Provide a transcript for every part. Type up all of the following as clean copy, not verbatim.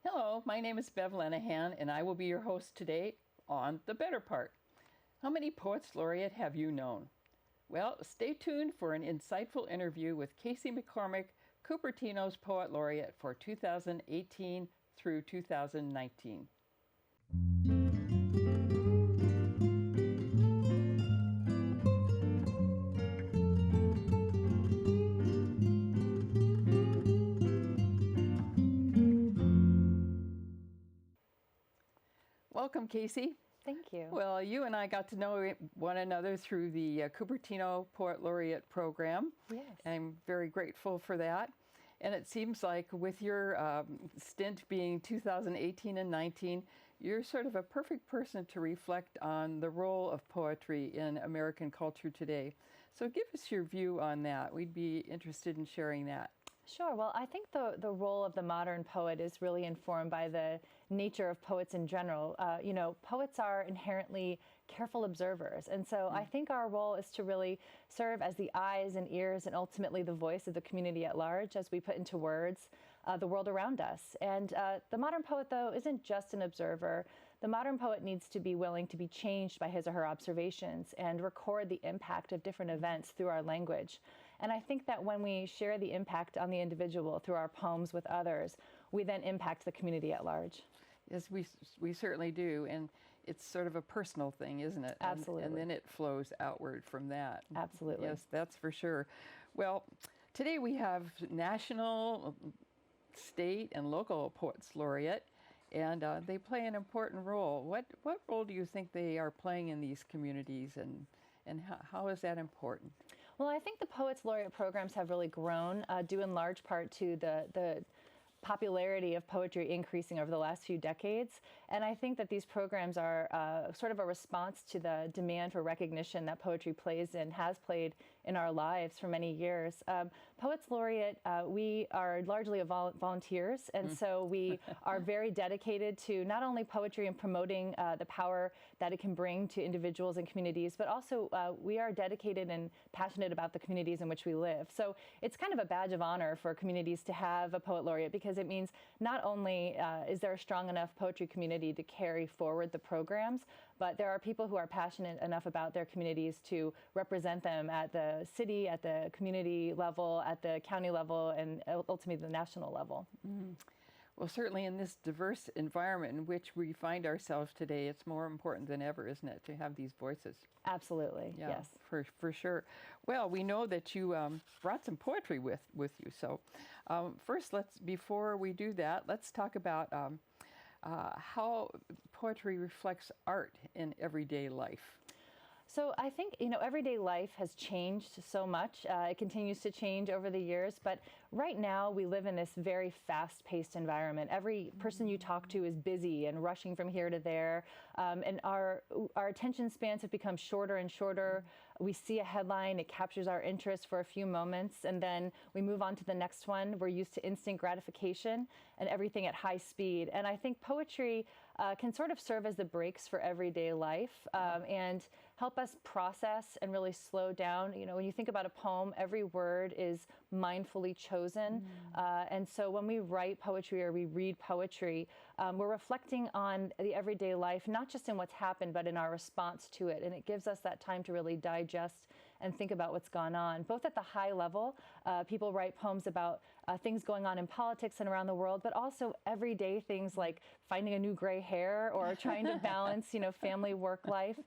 Hello, my name is Bev Lenahan, and I will be your host today on The Better Part. How many Poets Laureate have you known? Well, stay tuned for an insightful interview with Kaecey McCormick, Cupertino's Poet Laureate for 2018 through 2019. Welcome, Kaecey. Thank you. Well, you and I got to know one another through the Cupertino Poet Laureate program. Yes. I'm very grateful for that. And it seems like with your stint being 2018 and 19, you're sort of a perfect person to reflect on the role of poetry in American culture today. So give us your view on that. We'd be interested in sharing that. Sure. Well, I think the role of the modern poet is really informed by the nature of poets in general. Poets are inherently careful observers. And so I think our role is to really serve as the eyes and ears and ultimately the voice of the community at large as we put into words the world around us. And the modern poet, though, isn't just an observer. The modern poet needs to be willing to be changed by his or her observations and record the impact of different events through our language. And I think that when we share the impact on the individual through our poems with others, we then impact the community at large. Yes, we certainly do. And it's sort of a personal thing, isn't it? Absolutely. And then it flows outward from that. Absolutely. Yes, that's for sure. Well, today we have national, state, and local Poets Laureate, and they play an important role. What role do you think they are playing in these communities, and how is that important? Well, I think the Poets Laureate programs have really grown, due in large part to the popularity of poetry increasing over the last few decades. And I think that these programs are sort of a response to the demand for recognition that poetry plays and has played in our lives for many years. Poets Laureate, we are largely volunteers, and so we are very dedicated to not only poetry and promoting the power that it can bring to individuals and communities, but also we are dedicated and passionate about the communities in which we live. So it's kind of a badge of honor for communities to have a Poet Laureate, because it means not only is there a strong enough poetry community to carry forward the programs, but there are people who are passionate enough about their communities to represent them at the city, at the community level, at the county level, and ultimately the national level. Mm-hmm. Well, certainly in this diverse environment in which we find ourselves today, it's more important than ever, isn't it, to have these voices? Absolutely, yeah, yes. For sure. Well, we know that you brought some poetry with you. So first, before we do that, let's talk about how poetry reflects art in everyday life. So I think, everyday life has changed so much. It continues to change over the years, but right now we live in this very fast-paced environment. Every person you talk to is busy and rushing from here to there, and our attention spans have become shorter and shorter. We see a headline, it captures our interest for a few moments, and then we move on to the next one. We're used to instant gratification and everything at high speed. And I think poetry can sort of serve as the brakes for everyday life and help us process and really slow down. When you think about a poem, every word is mindfully chosen. And so when we write poetry or we read poetry, we're reflecting on the everyday life, not just in what's happened, but in our response to it. And it gives us that time to really digest and think about what's gone on, both at the high level. People write poems about things going on in politics and around the world, but also everyday things like finding a new gray hair or trying to balance, family, work life.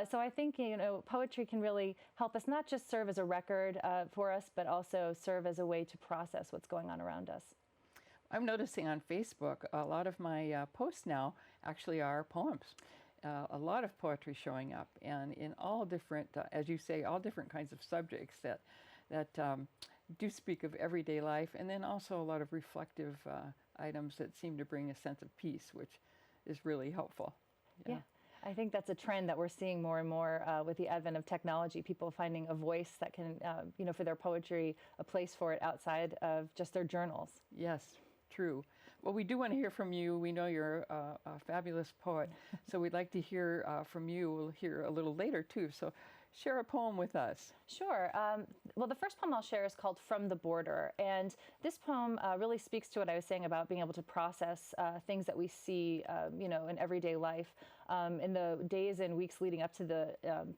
So I think, poetry can really help us not just serve as a record for us, but also serve as a way to process what's going on around us. I'm noticing on Facebook, a lot of my posts now actually are poems. A lot of poetry showing up, and in all different, as you say, all different kinds of subjects that do speak of everyday life, and then also a lot of reflective items that seem to bring a sense of peace, which is really helpful. Yeah. I think that's a trend that we're seeing more and more with the advent of technology, people finding a voice that can, for their poetry, a place for it outside of just their journals. Yes, true. Well, we do want to hear from you. We know you're a fabulous poet, so we'd like to hear from you. We'll hear a little later, too. So share a poem with us. Sure. Well, the first poem I'll share is called From the Border. And this poem really speaks to what I was saying about being able to process things that we see, in everyday life. In the days and weeks leading up to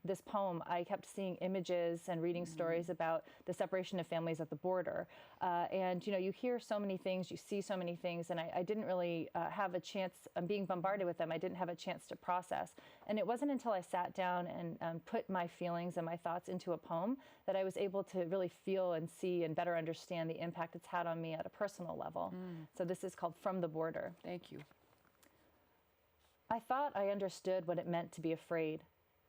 this poem, I kept seeing images and reading stories about the separation of families at the border. And, you hear so many things, you see so many things, and I didn't really have a chance, being bombarded with them, I didn't have a chance to process. And it wasn't until I sat down and put my feelings and my thoughts into a poem that I was able to really feel and see and better understand the impact it's had on me at a personal level. So this is called From the Border. Thank you. I thought I understood what it meant to be afraid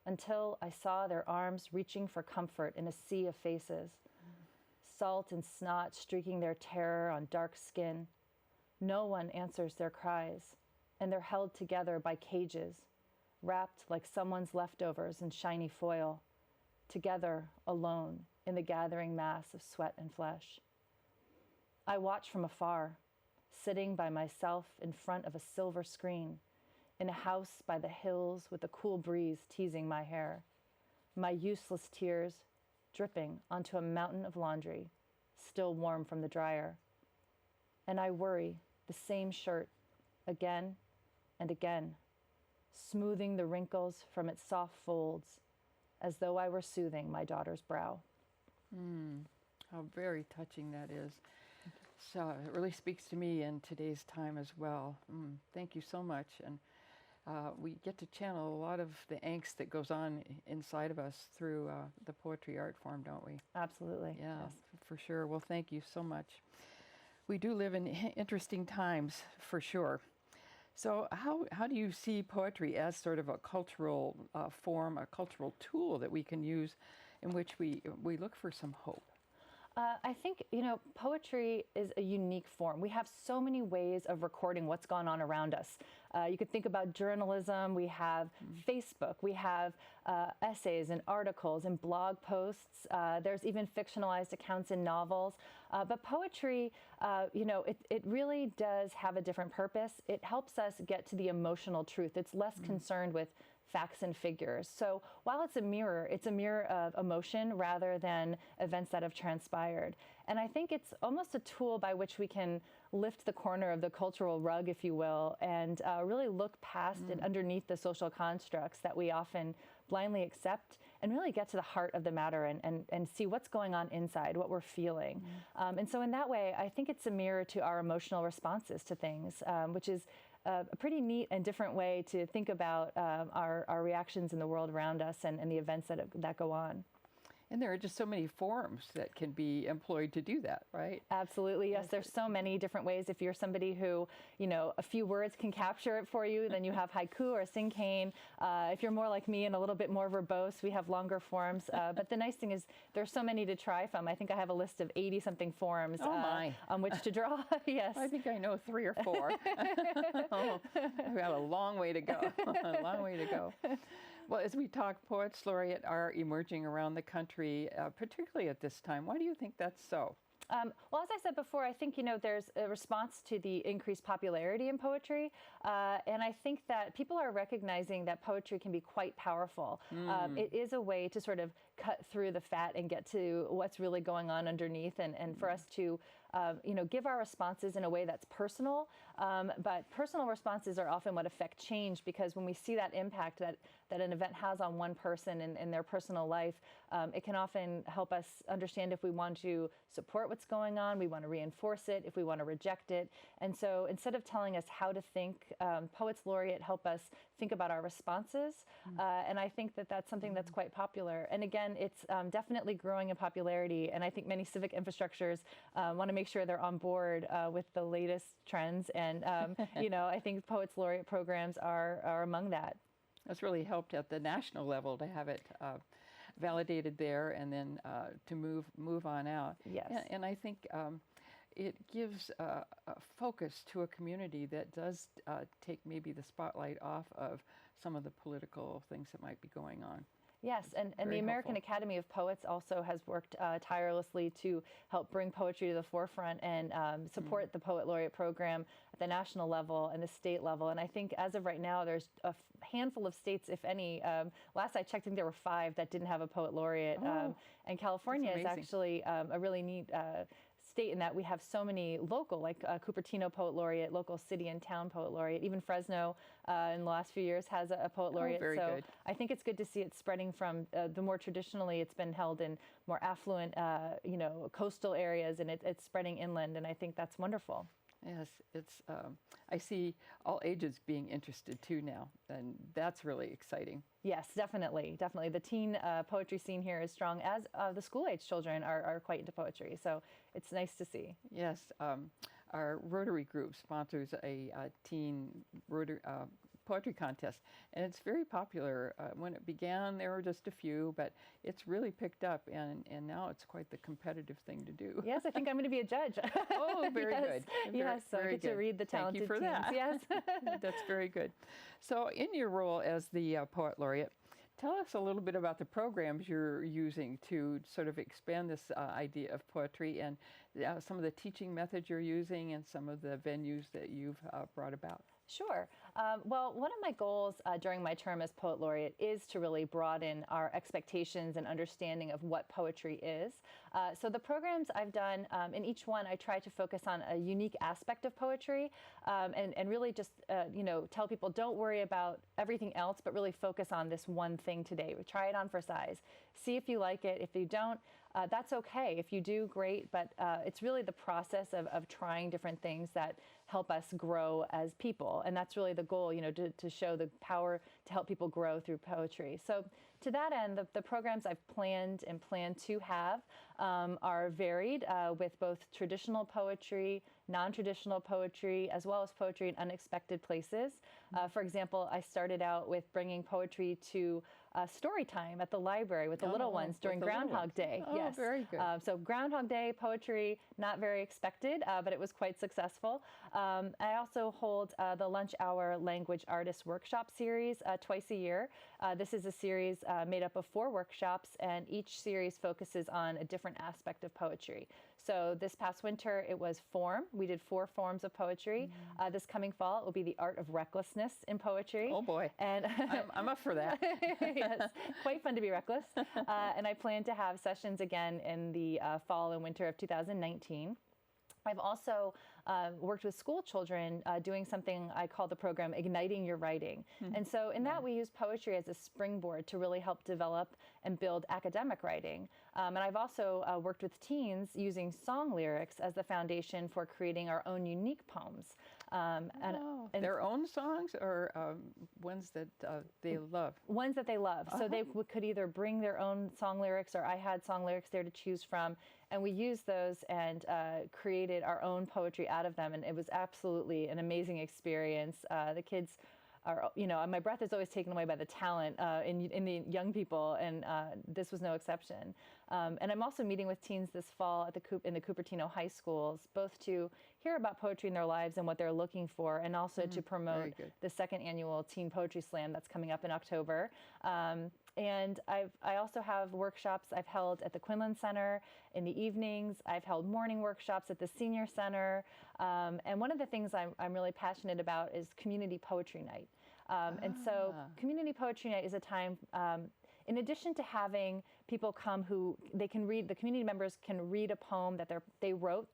until I saw their arms reaching for comfort in a sea of faces. Salt and snot streaking their terror on dark skin. No one answers their cries, and they're held together by cages, wrapped like someone's leftovers in shiny foil, together alone in the gathering mass of sweat and flesh. I watch from afar, sitting by myself in front of a silver screen, in a house by the hills with a cool breeze teasing my hair, my useless tears dripping onto a mountain of laundry, still warm from the dryer. And I worry the same shirt again and again, smoothing the wrinkles from its soft folds as though I were soothing my daughter's brow. How very touching that is. So it really speaks to me in today's time as well. Thank you so much. And we get to channel a lot of the angst that goes on inside of us through the poetry art form, don't we? Absolutely. Yeah, Yes. for sure. Well, thank you so much. We do live in interesting times, for sure. So how do you see poetry as sort of a cultural form, a cultural tool that we can use in which we look for some hope? I think, poetry is a unique form. We have so many ways of recording what's gone on around us. You could think about journalism. We have Facebook. We have essays and articles and blog posts. There's even fictionalized accounts in novels. But poetry, it really does have a different purpose. It helps us get to the emotional truth. It's less concerned with facts and figures. So while it's a mirror of emotion rather than events that have transpired. And I think it's almost a tool by which we can lift the corner of the cultural rug, if you will, and really look past and underneath the social constructs that we often blindly accept and really get to the heart of the matter and see what's going on inside, what we're feeling. And so in that way, I think it's a mirror to our emotional responses to things, which is a pretty neat and different way to think about our reactions in the world around us and the events that go on. And there are just so many forms that can be employed to do that, right? Absolutely, yes. There's so many different ways. If you're somebody who, a few words can capture it for you, then you have haiku or cinquain. If you're more like me and a little bit more verbose, we have longer forms. But the nice thing is there's so many to try from. I think I have a list of 80-something forms on which to draw. Yes. I think I know 3 or 4. We have a long way to go, a long way to go. Well, as we talk, Poets Laureate are emerging around the country, particularly at this time. Why do you think that's so? Well, as I said before, I think, there's a response to the increased popularity in poetry. And I think that people are recognizing that poetry can be quite powerful. It is a way to sort of cut through the fat and get to what's really going on underneath and for us to give our responses in a way that's personal. But personal responses are often what affect change, because when we see that impact that an event has on one person in their personal life, it can often help us understand if we want to support what's going on, we want to reinforce it, if we want to reject it. And so instead of telling us how to think, Poets Laureate help us think about our responses. And I think that that's something that's quite popular. And again, it's definitely growing in popularity. And I think many civic infrastructures want to make sure they're on board with the latest trends. And, I think Poets Laureate programs are among that. That's really helped at the national level to have it validated there and then to move on out. Yes. And I think it gives a focus to a community that does take maybe the spotlight off of some of the political things that might be going on. Yes, and the Very American helpful. Academy of Poets also has worked tirelessly to help bring poetry to the forefront and support the Poet Laureate program at the national level and the state level. And I think as of right now, there's a handful of states, if any. Last I checked, I think there were 5 that didn't have a Poet Laureate. And California is amazing. actually a really neat state in that we have so many local, like Cupertino Poet Laureate, local city and town Poet Laureate. Even Fresno in the last few years has a Poet Laureate. very so good. I think it's good to see it spreading from the more traditionally it's been held in more affluent, coastal areas, and it's spreading inland, and I think that's wonderful. Yes, it's. I see all ages being interested too now, and that's really exciting. Yes, definitely, definitely. The teen poetry scene here is strong, as the school-age children are quite into poetry, so it's nice to see. Yes, our Rotary group sponsors a teen poetry contest, and it's very popular. When it began, there were just a few, but it's really picked up, and now it's quite the competitive thing to do. Yes, I think I'm going to be a judge. Oh, very yes. good. Yes, so I very get to good. read the talented Thank you for teens. that. Yes. That's very good. So, in your role as the Poet Laureate, tell us a little bit about the programs you're using to sort of expand this idea of poetry, and some of the teaching methods you're using, and some of the venues that you've brought about. Sure. Well, one of my goals during my term as Poet Laureate is to really broaden our expectations and understanding of what poetry is. So the programs I've done, in each one, I try to focus on a unique aspect of poetry, and really just, tell people don't worry about everything else, but really focus on this one thing today. Try it on for size. See if you like it. If you don't, that's okay. If you do, great. But it's really the process of trying different things that help us grow as people. And that's really the goal, to show the power to help people grow through poetry. So to that end, the programs I've planned and plan to have are varied with both traditional poetry, non-traditional poetry, as well as poetry in unexpected places. For example, I started out with bringing poetry to story time at the library with the little ones during Groundhog Day. Oh, yes. very good. So Groundhog Day poetry, not very expected, but it was quite successful. I also hold the Lunch Hour Language Artist Workshop series twice a year. This is a series made up of 4 workshops, and each series focuses on a different aspect of poetry. So this past winter, it was form. We did 4 forms of poetry. This coming fall, it will be the art of recklessness in poetry. Oh boy, and I'm up for that. Yes, quite fun to be reckless. And I plan to have sessions again in the fall and winter of 2019. I've also worked with school children doing something I call the program Igniting Your Writing. And so in that we use poetry as a springboard to really help develop and build academic writing. And I've also worked with teens using song lyrics as the foundation for creating our own unique poems. And their own songs, or ones that they love? Ones that they love. So they could either bring their own song lyrics, or I had song lyrics there to choose from. And we used those and created our own poetry out of them. And it was absolutely an amazing experience. The kids are, my breath is always taken away by the talent in the young people, and this was no exception. And I'm also meeting with teens this fall at in the Cupertino high schools, both to hear about poetry in their lives and what they're looking for, and also to promote the 2nd annual Teen Poetry Slam that's coming up in October. And I also have workshops I've held at the Quinlan Center in the evenings. I've held morning workshops at the Senior Center. And one of the things I'm really passionate about is Community Poetry Night. And so Community Poetry Night is a time, in addition to having people come who they can read, the community members can read a poem that they wrote.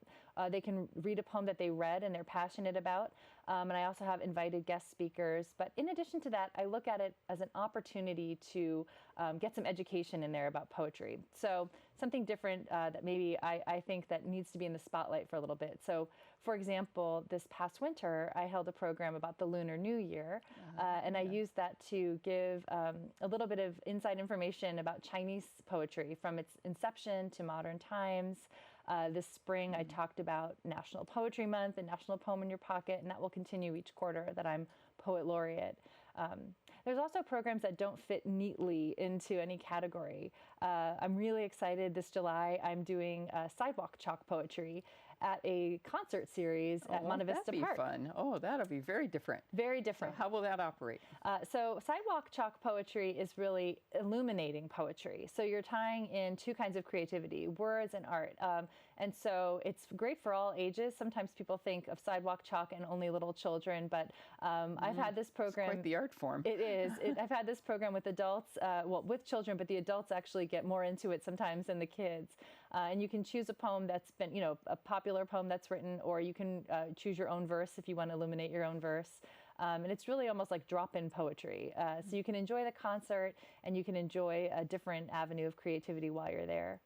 They can read a poem that they read and they're passionate about. And I also have invited guest speakers. But in addition to that, I look at it as an opportunity to get some education in there about poetry. So something different that maybe I think that needs to be in the spotlight for a little bit. So for example, this past winter, I held a program about the Lunar New Year. And I used that to give a little bit of inside information about Chinese poetry from its inception to modern times. This spring, I talked about National Poetry Month and National Poem in Your Pocket, and that will continue each quarter that I'm Poet Laureate. There's also programs that don't fit neatly into any category. I'm really excited this July. I'm doing sidewalk chalk poetry. at a concert series at Monte Vista Park. That'd be fun. Oh, that'll be very different. Very different. So how will that operate? So sidewalk chalk poetry is really illuminating poetry. So you're tying in two kinds of creativity, words and art. And so it's great for all ages. Sometimes people think of sidewalk chalk and only little children, but I've had this program. It's quite the art form. It is. I've had this program with adults, well, with children, but the adults actually get more into it sometimes than the kids. And you can choose a poem that's been, a popular poem that's written, or you can choose your own verse if you want to illuminate your own verse. And it's really almost like drop-in poetry. So you can enjoy the concert and you can enjoy a different avenue of creativity while you're there.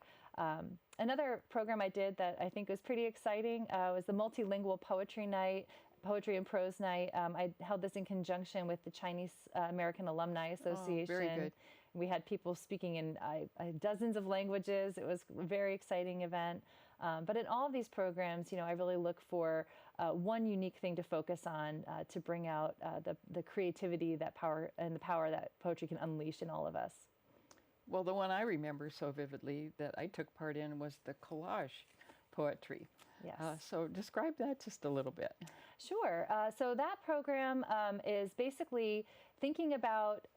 Another program I did that I think was pretty exciting was the Multilingual Poetry Night, Poetry and Prose Night. I held this in conjunction with the Chinese American Alumni Association. Oh, very good. We had people speaking in dozens of languages. It was a very exciting event. But in all of these programs, I really look for one unique thing to focus on to bring out the creativity, the power that poetry can unleash in all of us. Well, the one I remember so vividly that I took part in was the collage poetry. Yes. So describe that just a little bit. Sure. So that program is basically thinking about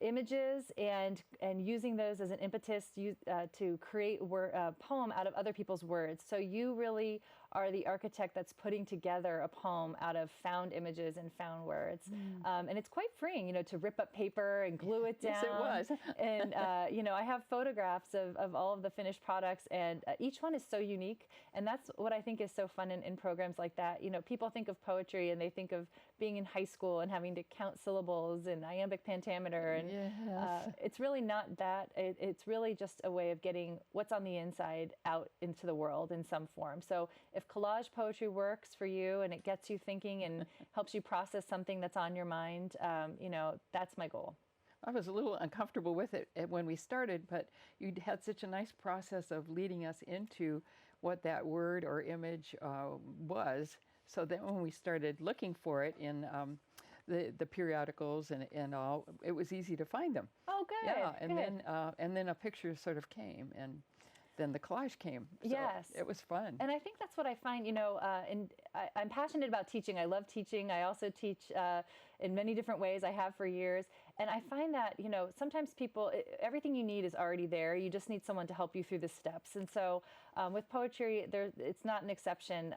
images and using those as an impetus to create a poem out of other people's words. So you really are the architect that's putting together a poem out of found images and found words. And it's quite freeing, to rip up paper and glue it down. Yes, it was. And, I have photographs of all of the finished products, and each one is so unique. And that's what I think is so fun in programs like that. People think of poetry and they think of being in high school and having to count syllables and iambic pentameter. And yes. It's really not that. It's really just a way of getting what's on the inside out into the world in some form. So if collage poetry works for you and it gets you thinking and helps you process something that's on your mind, that's my goal. I was a little uncomfortable with it when we started, but you had such a nice process of leading us into what that word or image was, so that when we started looking for it in the periodicals and all, it was easy to find them. Oh, good. Yeah, good. And then a picture sort of came, and then the collage came. So yes. It was fun. And I think that's what I find, I'm passionate about teaching. I love teaching. I also teach in many different ways. I have for years. And I find that, sometimes everything you need is already there. You just need someone to help you through the steps. And so with poetry, it's not an exception.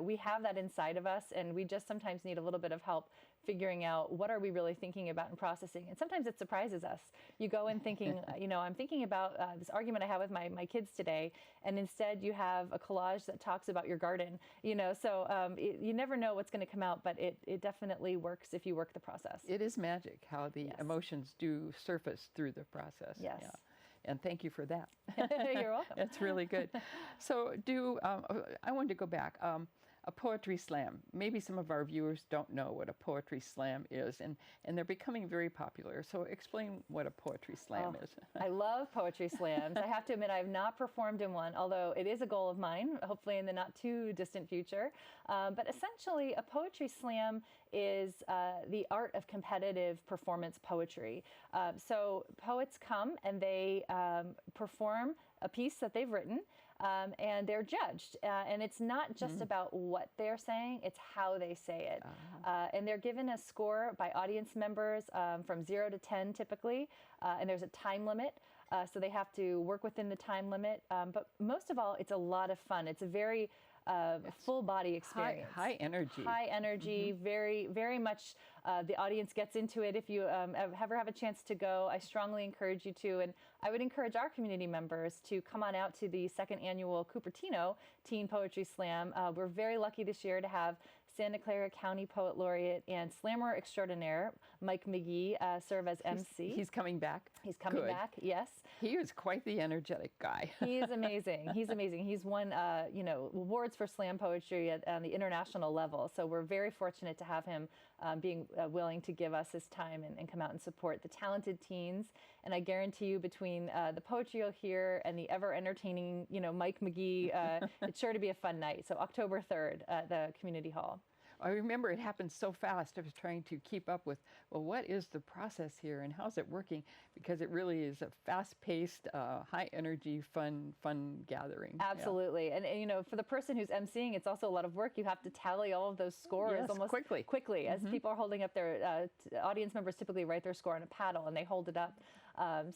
We have that inside of us, and we just sometimes need a little bit of help figuring out what are we really thinking about and processing. And sometimes it surprises us. You go in thinking, I'm thinking about this argument I have with my kids today, and instead you have a collage that talks about your garden, so you never know what's going to come out, but it definitely works if you work the process. It is magic how the Yes. emotions do surface through the process. Yes. Yeah. And thank you for that. You're welcome. That's really good. So I wanted to go back. A poetry slam. Maybe some of our viewers don't know what a poetry slam is, and they're becoming very popular. So explain what a poetry slam is. I love poetry slams. I have to admit I have not performed in one, although it is a goal of mine, hopefully in the not too distant future. But essentially, a poetry slam is the art of competitive performance poetry. So poets come and they perform a piece that they've written, and they're judged. And it's not just about what they're saying, it's how they say it. And they're given a score by audience members from 0 to 10 typically, and there's a time limit. So they have to work within the time limit. But most of all, it's a lot of fun. It's a very full body experience. High energy. High energy, very, very much the audience gets into it. If you ever have a chance to go, I strongly encourage you to. And I would encourage our community members to come on out to the second annual Cupertino Teen Poetry Slam. We're very lucky this year to have Santa Clara County Poet Laureate and slammer extraordinaire Mike McGee serve as MC. He's coming back. He's coming back, yes. He is quite the energetic guy. He is amazing. He's amazing. He's won, awards for slam poetry on the international level. So we're very fortunate to have him being willing to give us his time and come out and support the talented teens. And I guarantee you, between the poetry you'll hear and the ever entertaining, Mike McGee, it's sure to be a fun night. So October 3rd at the Community Hall. I remember it happened so fast. I was trying to keep up with, well, what is the process here and how's it working? Because it really is a fast-paced, high-energy, fun gathering. Absolutely. Yeah. And, you know, for the person who's emceeing, it's also a lot of work. You have to tally all of those scores Yes, almost quickly as people are holding up their, audience members typically write their score on a paddle and they hold it up.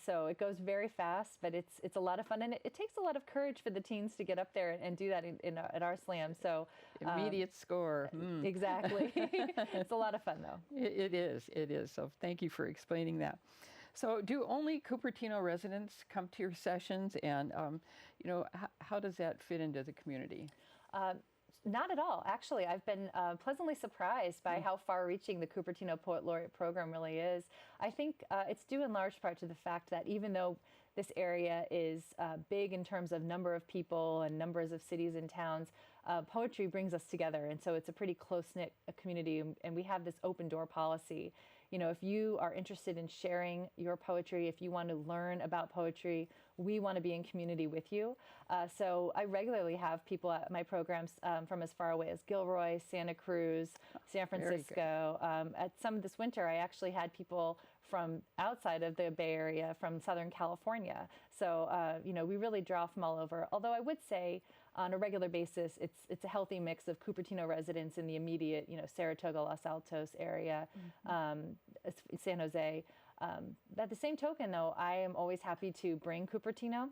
So it goes very fast, but it's a lot of fun, and it takes a lot of courage for the teens to get up there and do that at our slam. So immediate score. Exactly. It's a lot of fun, though. It is. So thank you for explaining that. So do only Cupertino residents come to your sessions, and you know, how does that fit into the community? Not at all. Actually, I've been pleasantly surprised by how far-reaching the Cupertino Poet Laureate program really is. I think it's due in large part to the fact that even though this area is big in terms of number of people and numbers of cities and towns, poetry brings us together, and so it's a pretty close-knit community, and we have this open door policy. You know, if you are interested in sharing your poetry, if you want to learn about poetry, we want to be in community with you. So I regularly have people at my programs from as far away as Gilroy, Santa Cruz, San Francisco. At some this winter, I actually had people from outside of the Bay Area, from Southern California. So, you know, we really draw from all over. Although I would say on a regular basis, it's a healthy mix of Cupertino residents in the immediate, you know, Saratoga, Los Altos area, San Jose. At the same token, though, I am always happy to bring Cupertino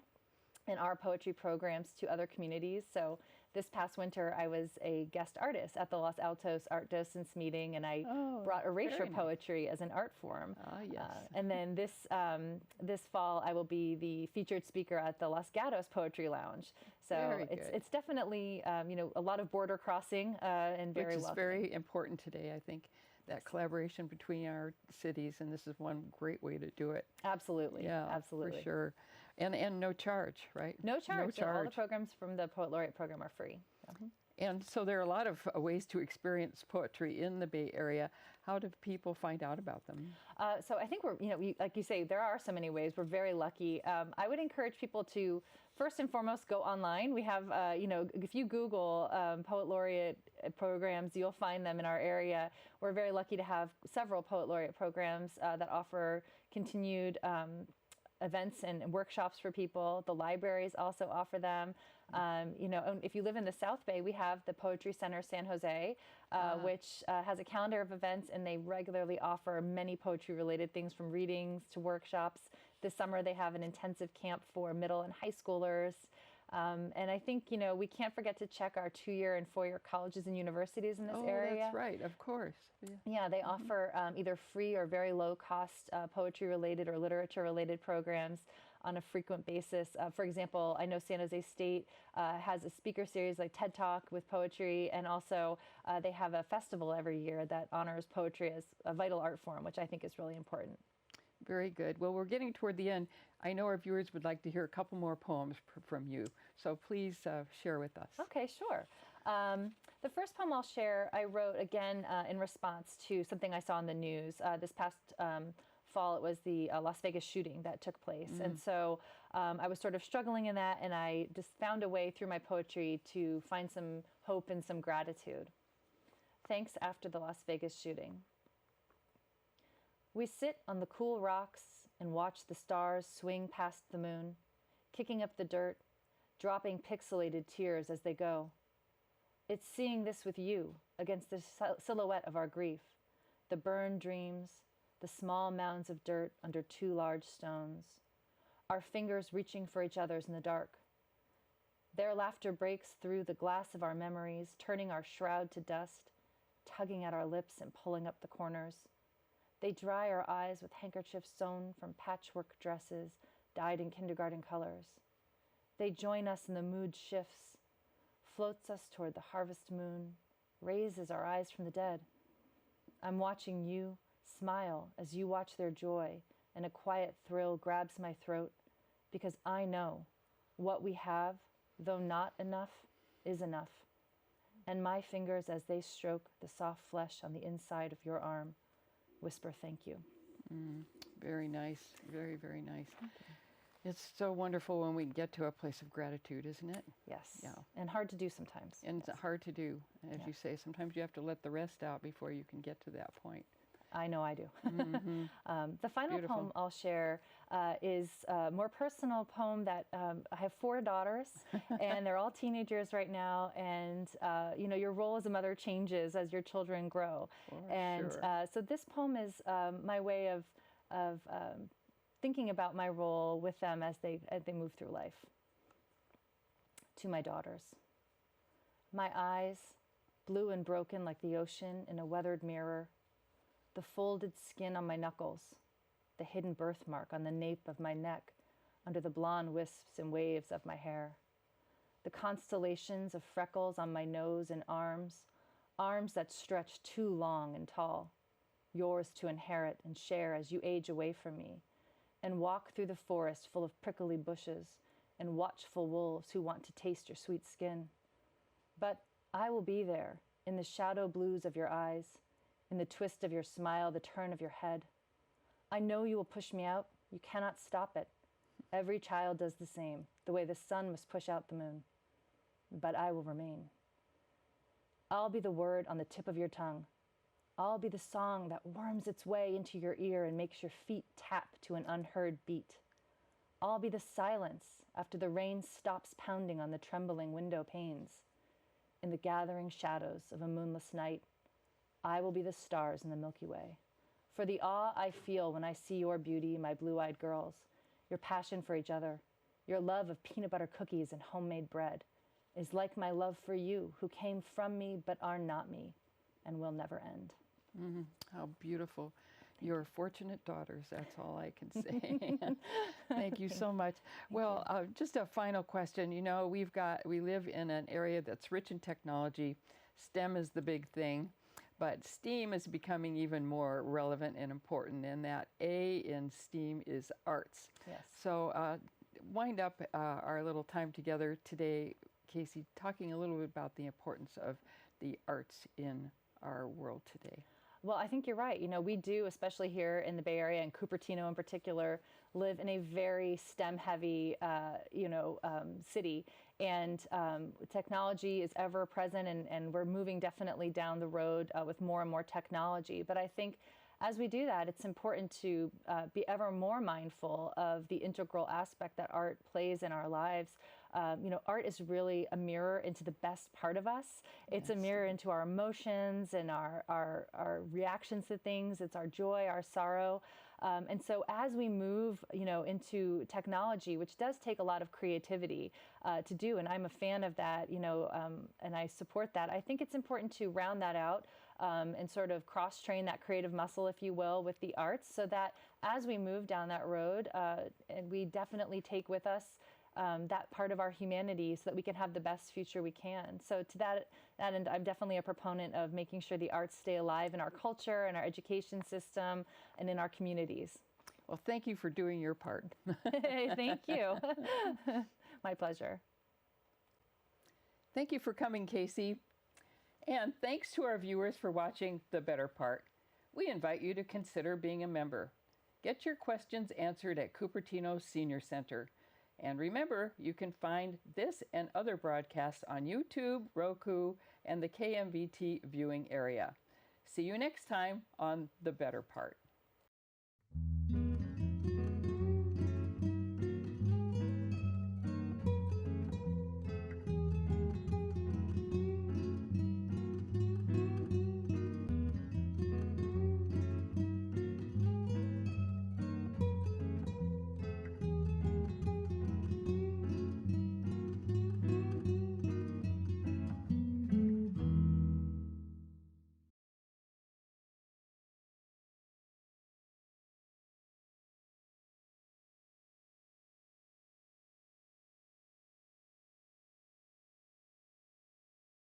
and our poetry programs to other communities. So this past winter, I was a guest artist at the Los Altos Art Docents meeting, and I brought erasure poetry as an art form. Yes. And then this fall, I will be the featured speaker at the Los Gatos Poetry Lounge. So it's definitely you know, a lot of border crossing and very welcoming. Which is very important today, I think. That collaboration between our cities, and this is one great way to do it. Absolutely. Yeah, absolutely. For sure. And no charge, right? No charge. No charge. All the programs from the Poet Laureate program are free. And so there are a lot of ways to experience poetry in the Bay Area. How do people find out about them? So I think like you say, there are so many ways. We're very lucky. I would encourage people to first and foremost go online. We have, you know, if you Google Poet Laureate programs, you'll find them in our area. We're very lucky to have several Poet Laureate programs that offer continued events and workshops for people. The libraries also offer them. You know, if you live in the South Bay, we have the Poetry Center San Jose, which has a calendar of events, and they regularly offer many poetry-related things, from readings to workshops. This summer, they have an intensive camp for middle and high schoolers. And I think, you know, we can't forget to check our 2-year and 4-year colleges and universities in this area. Oh, that's right, of course. Yeah, they offer either free or very low-cost poetry-related or literature-related programs on a frequent basis. For example, I know San Jose State has a speaker series like TED Talk with poetry, and also they have a festival every year that honors poetry as a vital art form, which I think is really important. Very good. Well, we're getting toward the end. I know our viewers would like to hear a couple more poems from you, so please share with us. Okay, sure. The first poem I'll share, I wrote again in response to something I saw in the news. This past fall, it was the Las Vegas shooting that took place. And so I was sort of struggling in that, and I just found a way through my poetry to find some hope and some gratitude. Thanks after the Las Vegas shooting. We sit on the cool rocks and watch the stars swing past the moon, kicking up the dirt, dropping pixelated tears as they go. It's seeing this with you against the silhouette of our grief, the burned dreams, the small mounds of dirt under 2 large stones, our fingers reaching for each other's in the dark. Their laughter breaks through the glass of our memories, turning our shroud to dust, tugging at our lips and pulling up the corners. They dry our eyes with handkerchiefs sewn from patchwork dresses dyed in kindergarten colors. They join us in the mood shifts, floats us toward the harvest moon, raises our eyes from the dead. I'm watching you smile as you watch their joy, and a quiet thrill grabs my throat, because I know what we have, though not enough, is enough. And my fingers, as they stroke the soft flesh on the inside of your arm, whisper thank you. Very nice. Very, very nice. It's so wonderful when we get to a place of gratitude, isn't it? Yes. Yeah. And hard to do sometimes. And Yes. it's hard to do, as Yeah. you say. Sometimes you have to let the rest out before you can get to that point. I know I do. The final Beautiful. poem I'll share is a more personal poem that I have 4 daughters, and they're all teenagers right now. And you know, your role as a mother changes as your children grow. And sure. so this poem is my way of thinking about my role with them as they move through life. To my daughters, my eyes, blue and broken like the ocean in a weathered mirror, the folded skin on my knuckles, the hidden birthmark on the nape of my neck under the blonde wisps and waves of my hair, the constellations of freckles on my nose and arms, arms that stretch too long and tall, yours to inherit and share as you age away from me, and walk through the forest full of prickly bushes and watchful wolves who want to taste your sweet skin. But I will be there in the shadow blues of your eyes, in the twist of your smile, the turn of your head. I know you will push me out. You cannot stop it. Every child does the same, the way the sun must push out the moon. But I will remain. I'll be the word on the tip of your tongue. I'll be the song that worms its way into your ear and makes your feet tap to an unheard beat. I'll be the silence after the rain stops pounding on the trembling window panes. In the gathering shadows of a moonless night, I will be the stars in the Milky Way. For the awe I feel when I see your beauty, my blue-eyed girls, your passion for each other, your love of peanut butter cookies and homemade bread, is like my love for you, who came from me but are not me, and will never end. How beautiful. Your fortunate daughters, that's all I can say. Thank you so much. Well, just a final question. You know, we live in an area that's rich in technology. STEM is the big thing, but STEAM is becoming even more relevant and important, and that A in STEAM is arts. Yes. So wind up our little time together today, Kaecey, talking a little bit about the importance of the arts in our world today. Well, I think you're right. You know, we do, especially here in the Bay Area and Cupertino in particular, live in a very STEM-heavy, city. And technology is ever present, and we're moving definitely down the road with more and more technology. But I think as we do that, it's important to be ever more mindful of the integral aspect that art plays in our lives. Art is really a mirror into the best part of us. It's a mirror into our emotions and our reactions to things. It's our joy, our sorrow. And so as we move, into technology, which does take a lot of creativity to do, and I'm a fan of that, and I support that, I think it's important to round that out and sort of cross-train that creative muscle, if you will, with the arts, so that as we move down that road, and we definitely take with us that part of our humanity so that we can have the best future we can. So to that end, I'm definitely a proponent of making sure the arts stay alive in our culture, in our education system, and in our communities. Well, thank you for doing your part. Thank you. My pleasure. Thank you for coming, Kaecey. And thanks to our viewers for watching The Better Part. We invite you to consider being a member. Get your questions answered at Cupertino Senior Center. And remember, you can find this and other broadcasts on YouTube, Roku, and the KMVT viewing area. See you next time on The Better Part.